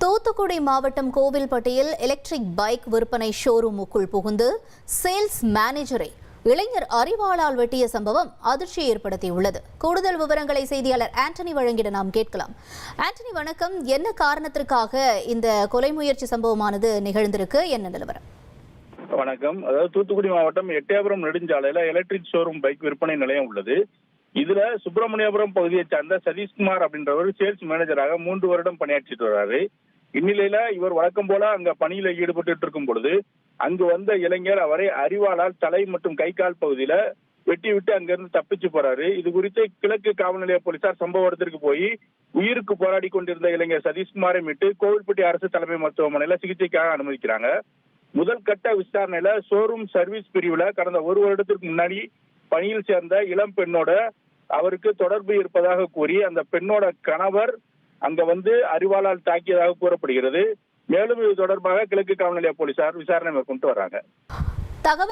தூத்துக்குடி மாவட்டம் கோவில்பட்டியில் electric bike விற்பனை ஷோரூமுக்குள் புகுந்து சேல்ஸ் மேனேஜரை இளைஞர் அறிவாளால் வெட்டிய சம்பவம் அதிர்ச்சியை ஏற்படுத்தியுள்ளது. கூடுதல் விவரங்களை செய்தியாளர் ஆண்டனி வழங்கிட நாம் கேட்கலாம். ஆண்டனி, வணக்கம். என்ன காரணத்திற்காக இந்த கொலை முயற்சி சம்பவமானது நிகழ்ந்திருக்கு? என்ன நிலவரம்? வணக்கம். அதாவது தூத்துக்குடி மாவட்டம் எட்டயபுரம் நெடுஞ்சாலையில எலக்ட்ரிக் ஷோரூம் பைக் விற்பனை நிலையம் உள்ளது. இதுல சுப்பிரமணியபுரம் பகுதியை சார்ந்த சதீஷ்குமார் அப்படின்றவர் சேல்ஸ் மேனேஜராக 3 வருடம் பணியாற்றிட்டு வர்றாரு. இந்நிலையில இவர் வழக்கம் போல அங்க பணியில ஈடுபட்டு இருக்கும் பொழுது அங்கு வந்த இளைஞர் அவரை அறிவாளால் தலை மற்றும் கை கால் பகுதியில வெட்டி விட்டு அங்கிருந்து தப்பிச்சு போறாரு. இது குறித்து கிழக்கு காவல் நிலைய போலீசார் சம்பவ இடத்திற்கு போய் உயிருக்கு போராடி கொண்டிருந்த இளைஞர் சதீஷ்குமாரை மீட்டு கோவில்பட்டி அரசு தலைமை மருத்துவமனையில சிகிச்சைக்காக அனுமதிக்கிறாங்க. முதல் கட்ட விசாரணையில ஷோரூம் சர்வீஸ் பிரிவுல கடந்த 1 வருடத்திற்கு முன்னாடி பணியில் சேர்ந்த இளம் பெண்ணோட அவருக்கு தொடர்பு இருப்பதாக கூறி அந்த பெண்ணோட கணவர் அங்க வந்து அறிவாளால் தாக்கியதாக கூறப்படுகிறது. மேலும் இது தொடர்பாக கிழக்கு காவல் நிலைய போலீசார் விசாரணை மேற்கொண்டு வர்றாங்க.